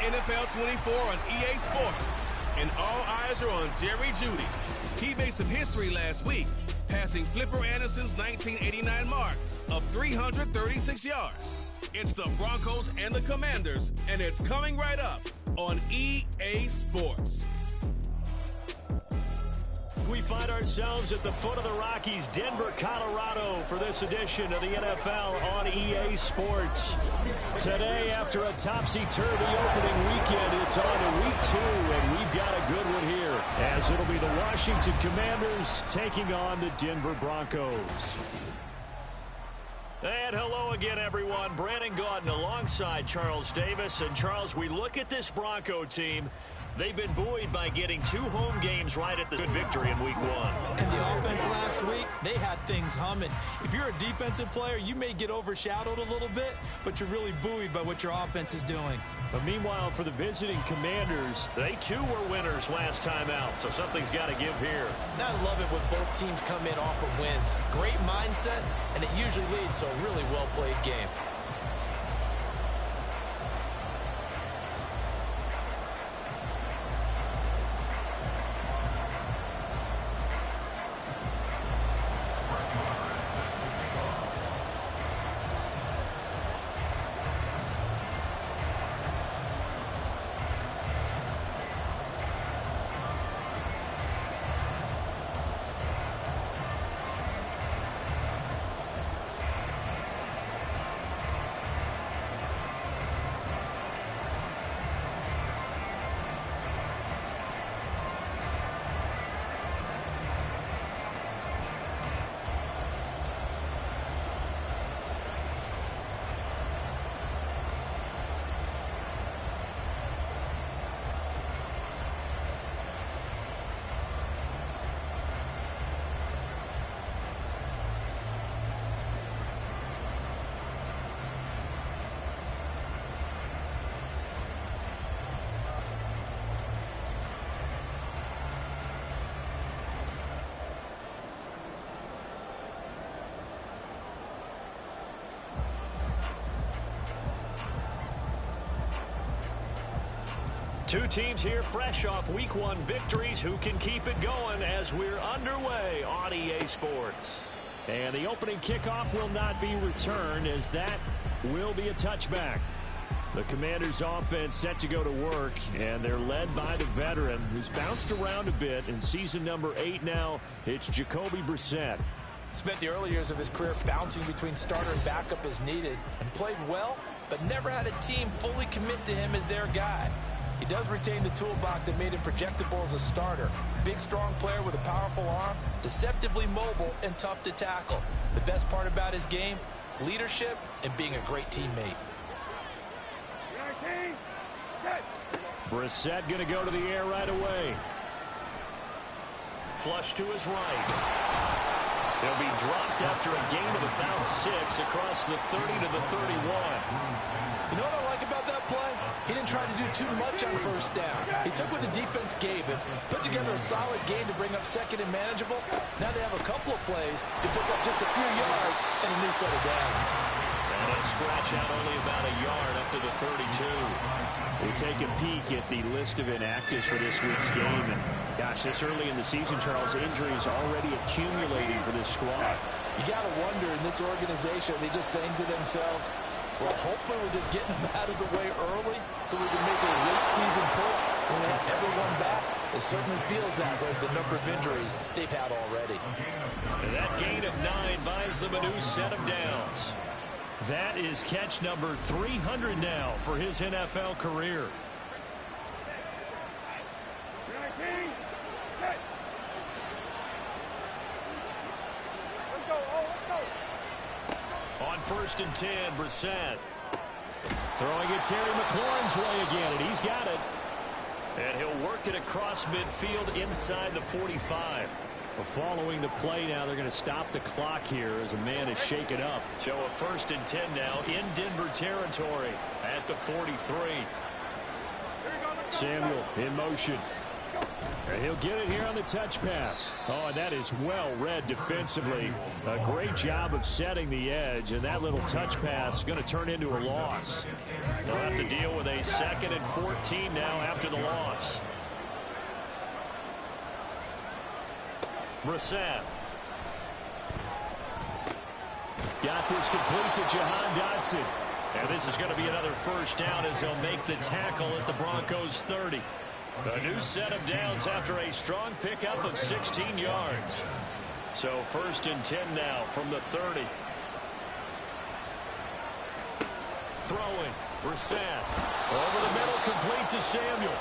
NFL 24 on EA Sports. And all eyes are on Jerry Jeudy. He made some history last week, passing Flipper Anderson's 1989 mark of 336 yards. It's the Broncos and the Commanders, and it's coming right up on EA Sports. We find ourselves at the foot of the Rockies, Denver, Colorado, for this edition of the NFL on EA Sports. Today, after a topsy-turvy opening weekend, it's on to week 2, and we've got a good one here, as it'll be the Washington Commanders taking on the Denver Broncos. And hello again, everyone. Brandon Gaudin alongside Charles Davis. And, Charles, we look at this Bronco team. They've been buoyed by getting 2 home games right at the good victory in week 1. And the offense last week, they had things humming. If you're a defensive player, you may get overshadowed a little bit, but you're really buoyed by what your offense is doing. But meanwhile, for the visiting Commanders, they too were winners last time out, so something's got to give here. And I love it when both teams come in off of wins. Great mindsets, and it usually leads to a really well-played game. Two teams here fresh off week 1 victories. Who can keep it going as we're underway on EA Sports? And the opening kickoff will not be returned, as that will be a touchback. The Commanders' offense set to go to work, and they're led by the veteran who's bounced around a bit in season number 8 now. It's Jacoby Brissett. Spent the early years of his career bouncing between starter and backup as needed, and played well, but never had a team fully commit to him as their guy. He does retain the toolbox that made him projectable as a starter. Big, strong player with a powerful arm, deceptively mobile, and tough to tackle. The best part about his game, leadership and being a great teammate. Brissett going to go to the air right away. Flush to his right. He'll be dropped after a gain of about 6 across the 30 to the 31. You know what I like about that play? He didn't try to do too much on first down. He took what the defense gave him, put together a solid game to bring up second and manageable. Now they have a couple of plays to pick up just a few yards and a new set of downs. And a scratch out only about a yard up to the 32. We take a peek at the list of inactives for this week's game. And gosh, this early in the season, Charles, injuries already accumulating for this squad. You got to wonder in this organization, they just saying to themselves, well, hopefully we're just getting them out of the way early so we can make a late season push when we have everyone back. It certainly feels that way with the number of injuries they've had already. And that gain of 9 buys them a new set of downs. That is catch number 300 now for his NFL career. On 1st and 10, Brissett. Throwing it Terry McLaurin's way again, and he's got it. And he'll work it across midfield inside the 45. Well, following the play now, they're going to stop the clock here as a man is shaken up. So a 1st and 10 now in Denver territory at the 43. Samuel in motion. And he'll get it here on the touch pass. Oh, and that is well read defensively. A great job of setting the edge, and that little touch pass is going to turn into a loss. They'll have to deal with a 2nd and 14 now after the loss. Brissett. Got this complete to Jahan Dotson. And this is going to be another first down as they'll make the tackle at the Broncos 30. A new set of downs after a strong pickup of 16 yards. So 1st and 10 now from the 30. Throwing. Brissett. Over the middle, complete to Samuel.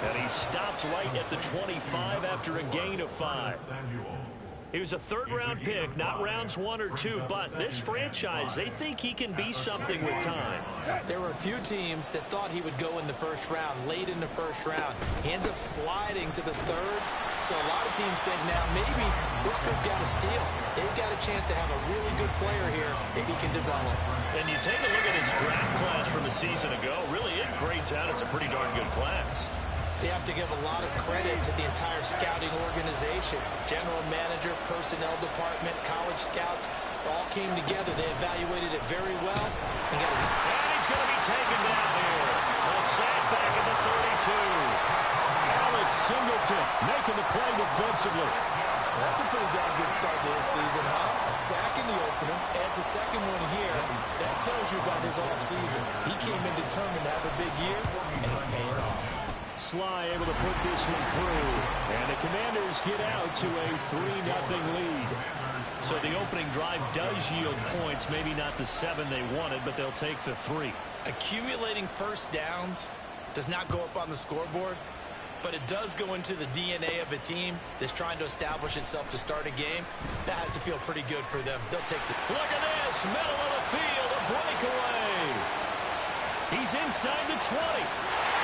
And he stopped right at the 25 after a gain of 5. He was a 3rd-round pick, not rounds 1 or 2, but this franchise, they think he can be something with time. There were a few teams that thought he would go in the 1st round, late in the 1st round. He ends up sliding to the 3rd, so a lot of teams think now maybe this group got a steal. They've got a chance to have a really good player here if he can develop. And you take a look at his draft class from a season ago, really it grades out as a pretty darn good class. So you have to give a lot of credit to the entire scouting organization. General manager, personnel department, college scouts all came together. They evaluated it very well. And he's going to be taken down here. A sack back at the 32. Alex Singleton making the play defensively. That's a pretty darn good start to this season, huh? A sack in the opener, adds a 2nd one here. That tells you about his offseason. He came in determined to have a big year, and it's paying off. Sly able to put this one through. And the Commanders get out to a 3-0 lead. So the opening drive does yield points. Maybe not the 7 they wanted, but they'll take the 3. Accumulating first downs does not go up on the scoreboard, but it does go into the DNA of a team that's trying to establish itself to start a game. That has to feel pretty good for them. They'll take the... Look at this. Middle of the field. A breakaway. He's inside the 20.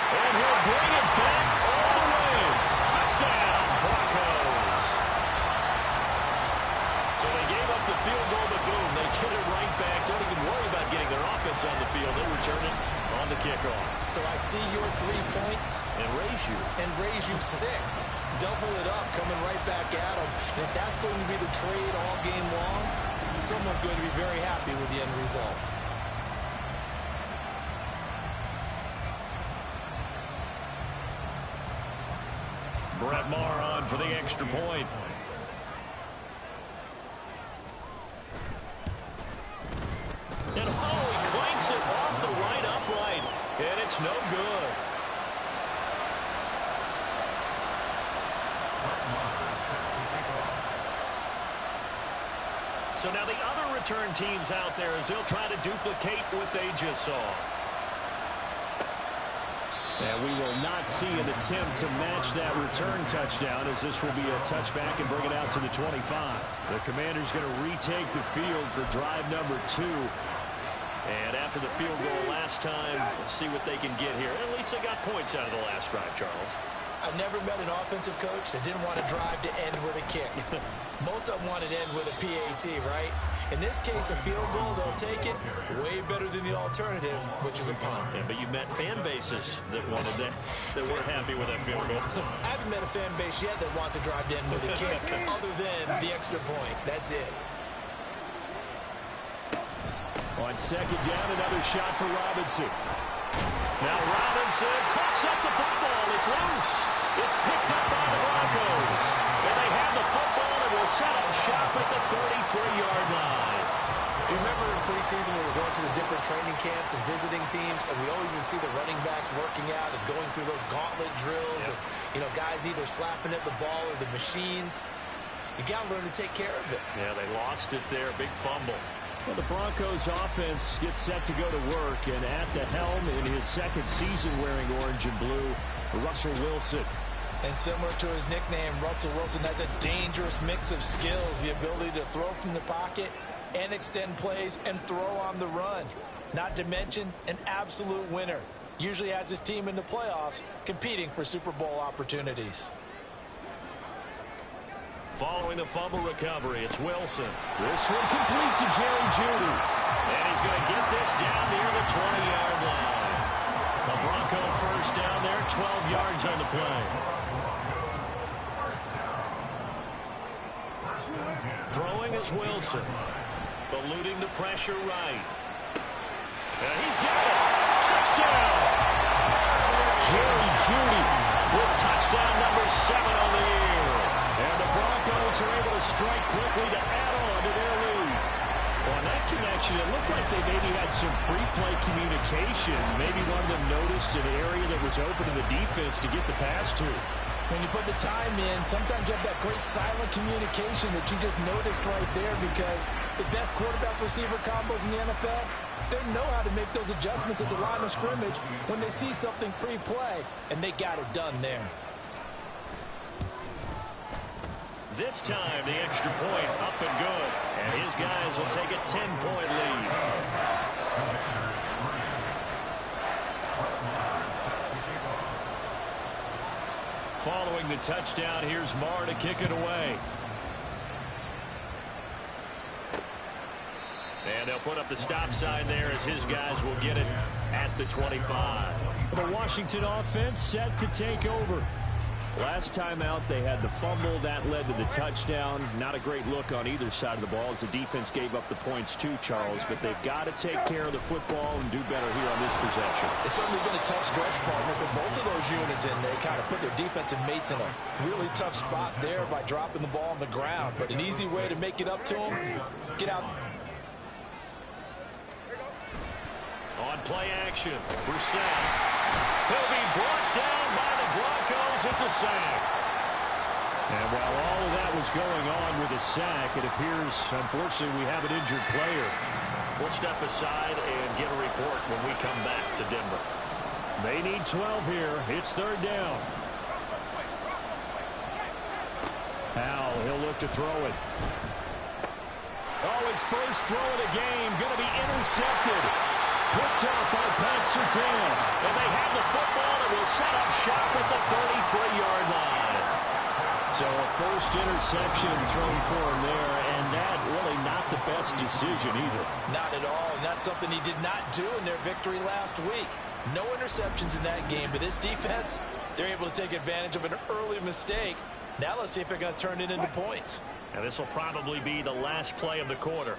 And he'll bring it back all the way. Touchdown, Broncos. So they gave up the field goal, but boom, they get it right back. Don't even worry about getting their offense on the field. They return it on the kickoff. So I see your 3 points. And raise you 6. Double it up, coming right back at them. And if that's going to be the trade all game long, someone's going to be very happy with the end result. Brett Maher on for the extra point. And he clanks it off the right upright. And it's no good. So now the other return teams out there as they'll try to duplicate what they just saw. And we will not see an attempt to match that return touchdown as this will be a touchback and bring it out to the 25. The Commanders going to retake the field for drive number 2. And after the field goal last time, we'll see what they can get here. At least they got points out of the last drive, Charles. I've never met an offensive coach that didn't want to drive to end with a kick. Most of them want to end with a PAT, right? In this case, a field goal, they'll take it. Way better than the alternative, which is a punt. Yeah, but you met fan bases that wanted that weren't happy with that field goal. I haven't met a fan base yet that wants to drive to end with a kick, other than the extra point. That's it. On 2nd down, another shot for Robinson. Now Robinson cuts up the football. It's loose. It's picked up by the Broncos. And they have the football and will set up shop at the 33-yard line. Do you remember in preseason when we were going to the different training camps and visiting teams, and we always would see the running backs working out and going through those gauntlet drills, and, you know, guys either slapping at the ball or the machines. You got to learn to take care of it. Yeah, they lost it there. Big fumble. Well, the Broncos offense gets set to go to work, and at the helm in his 2nd season wearing orange and blue, Russell Wilson. And similar to his nickname, Russell Wilson has a dangerous mix of skills, the ability to throw from the pocket and extend plays and throw on the run. Not to mention an absolute winner. Usually has his team in the playoffs competing for Super Bowl opportunities. Following the fumble recovery, it's Wilson. This one complete to Jerry Jeudy. And he's going to get this down near the 20-yard line. A Bronco first down there, 12 yards on the play. Throwing is Wilson. Eluding the pressure right. And he's got it. Touchdown. Jerry Jeudy with touchdown number 7 on the year. And the Broncos are able to strike quickly to add on to their lead. On that connection, it looked like they maybe had some pre-play communication. Maybe one of them noticed an area that was open to the defense to get the pass to. When you put the time in, sometimes you have that great silent communication that you just noticed right there, because the best quarterback-receiver combos in the NFL, they know how to make those adjustments at the line of scrimmage when they see something pre-play, and they got it done there. This time, the extra point up and good, and his guys will take a 10-point lead. Following the touchdown, here's Marr to kick it away. And they'll put up the stop sign there as his guys will get it at the 25. The Washington offense set to take over. Last time out, they had the fumble. That led to the touchdown. Not a great look on either side of the ball as the defense gave up the points too, Charles. But they've got to take care of the football and do better here on this possession. It's certainly been a tough stretch, partner, for both of those units, and they kind of put their defensive mates in a really tough spot there by dropping the ball on the ground. But an easy way to make it up to them, get out. On play action, Brissett. He'll be brought down by the Broncos. It's a sack. And while all of that was going on with a sack, it appears, unfortunately, we have an injured player. We'll step aside and get a report when we come back to Denver. They need 12 here. It's third down. Howell, he'll look to throw it. Oh, his first throw of the game, going to be intercepted. Picked off by Pat Surtain. And they have the football and will set up shop at the 33-yard line. So a first interception thrown for him there, and that really not the best decision either. Not at all, and that's something he did not do in their victory last week. No interceptions in that game, but this defense, they're able to take advantage of an early mistake. Now let's see if they're going to turn it into points. And this will probably be the last play of the quarter.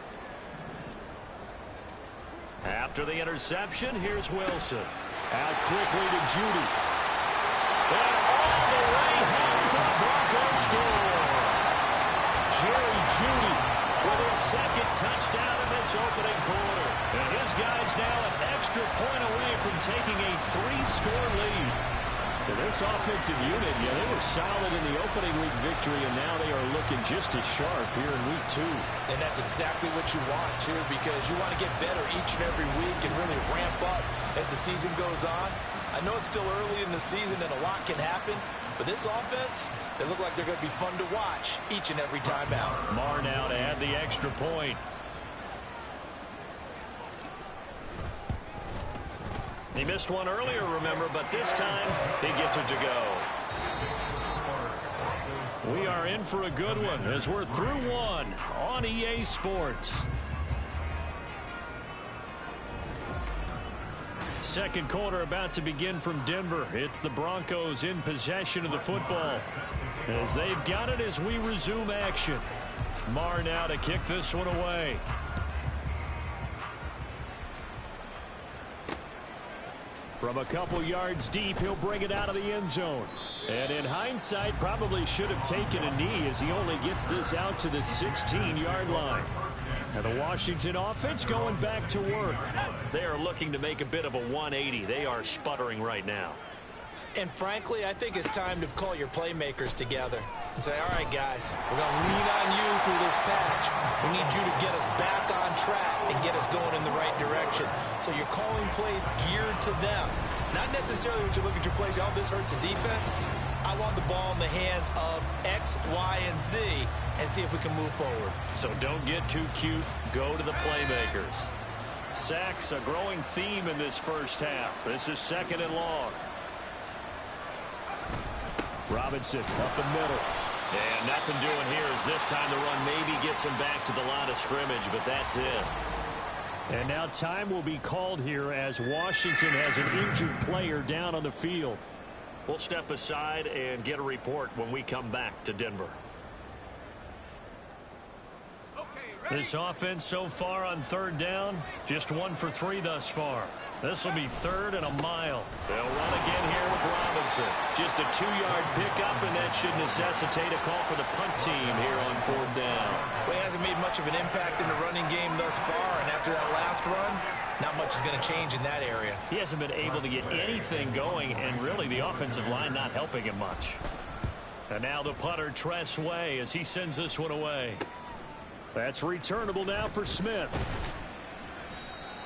After the interception, here's Wilson. Out quickly to Jeudy. And all the way home for the Broncos score. Jerry Jeudy with his second touchdown in this opening quarter. And his guys now an extra point away from taking a 3-score lead. And this offensive unit, yeah, they were solid in the opening week victory, and now they are looking just as sharp here in week 2. And that's exactly what you want, too, because you want to get better each and every week and really ramp up as the season goes on. I know it's still early in the season and a lot can happen, but this offense, they look like they're going to be fun to watch each and every time out. Marr now to add the extra point. He missed one earlier, remember, but this time he gets it to go. We are in for a good one as we're through one on EA Sports. Second quarter about to begin from Denver. It's the Broncos in possession of the football as they've got it as we resume action. Marr now to kick this one away. From a couple yards deep, he'll bring it out of the end zone. And in hindsight, probably should have taken a knee as he only gets this out to the 16-yard line. And the Washington offense going back to work. They are looking to make a bit of a 180. They are sputtering right now. And frankly, I think it's time to call your playmakers together and say, all right, guys, we're going to lean on you through this patch. We need you to get us back on track and get us going in the right direction. So you're calling plays geared to them. Not necessarily when you look at your plays, oh, this hurts the defense. I want the ball in the hands of X, Y, and Z and see if we can move forward. So don't get too cute. Go to the playmakers. Sacks, a growing theme in this first half. This is second and long. Robinson up the middle. And nothing doing here as this time the run maybe gets him back to the line of scrimmage, but that's it. And now time will be called here as Washington has an injured player down on the field. We'll step aside and get a report when we come back to Denver. This offense so far on third down, just 1 for 3 thus far. This will be 3rd and a mile. They'll run again here with Robinson. Just a 2-yard pickup, and that should necessitate a call for the punt team here on 4th down. Well, he hasn't made much of an impact in the running game thus far, and after that last run, not much is going to change in that area. He hasn't been able to get anything going, and really the offensive line not helping him much. And now the punter, Tress Way, as he sends this one away. That's returnable now for Smith.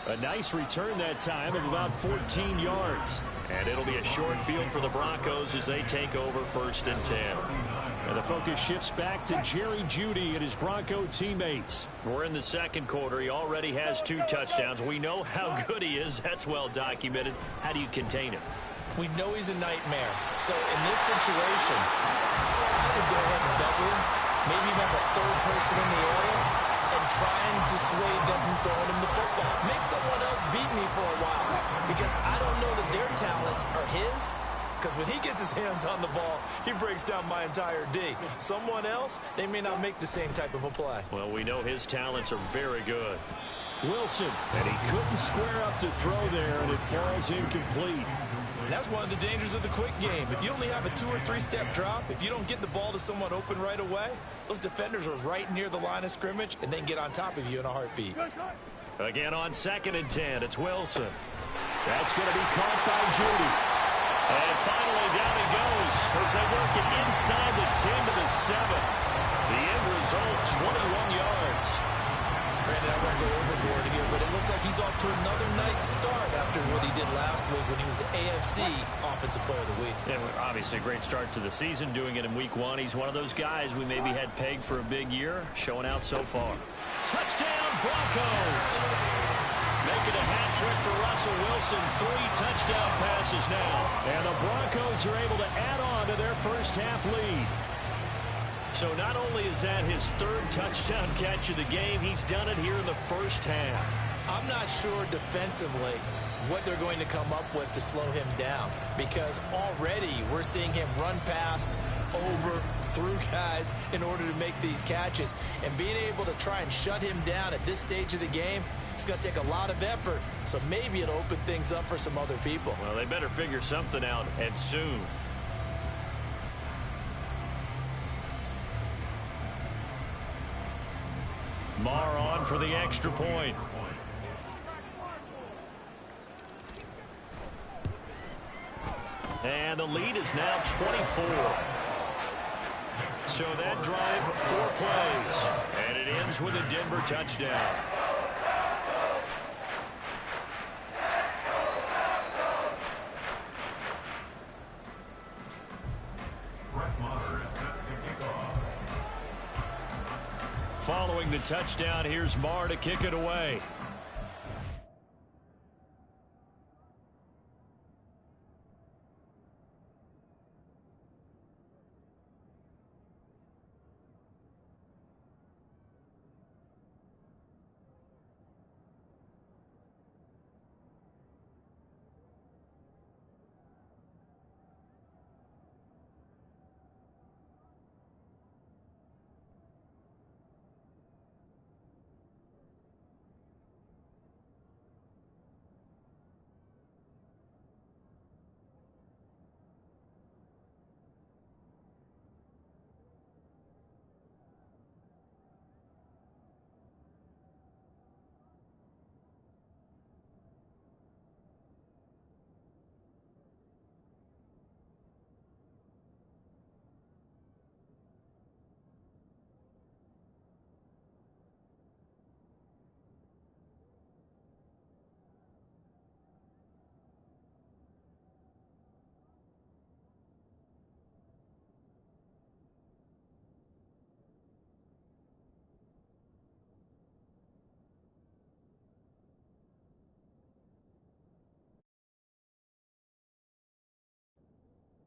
A nice return that time of about 14 yards. And it'll be a short field for the Broncos as they take over 1st and 10. And the focus shifts back to Jerry Jeudy and his Bronco teammates. We're in the 2nd quarter. He already has 2 touchdowns. We know how good he is. That's well documented. How do you contain him? We know he's a nightmare. So in this situation, I would go ahead and double him. Maybe even have a 3rd person in the area and try and dissuade them from throwing him the football. Make someone else beat me for a while, because I don't know that their talents are his, because when he gets his hands on the ball, he breaks down my entire D. Someone else, they may not make the same type of a play. Well, we know his talents are very good. Wilson, and he couldn't square up to throw there, and it falls incomplete. That's one of the dangers of the quick game. If you only have a 2- or 3-step drop, if you don't get the ball to someone open right away, those defenders are right near the line of scrimmage and then get on top of you in a heartbeat. Again on 2nd and 10, it's Wilson. That's going to be caught by Jeudy. And finally down he goes as they work it inside the 10 to the 7. The end result, 21 yards. Granted, I won't go overboard here, but it looks like he's off to another nice start after what he did last week when he was the AFC Offensive Player of the Week. Yeah, obviously a great start to the season, doing it in week 1. He's one of those guys we maybe had pegged for a big year, showing out so far. Touchdown, Broncos! Making a hat trick for Russell Wilson. 3 touchdown passes now. And the Broncos are able to add on to their first half lead. So not only is that his 3rd touchdown catch of the game, he's done it here in the first half. I'm not sure defensively what they're going to come up with to slow him down, because already we're seeing him run past, over, through guys in order to make these catches. And being able to try and shut him down at this stage of the game, it's going to take a lot of effort. So maybe it'll open things up for some other people. Well, they better figure something out, and soon. Marr on for the extra point. And the lead is now 24. So that drive, 4 plays. And it ends with a Denver touchdown. Following the touchdown, here's Marr to kick it away.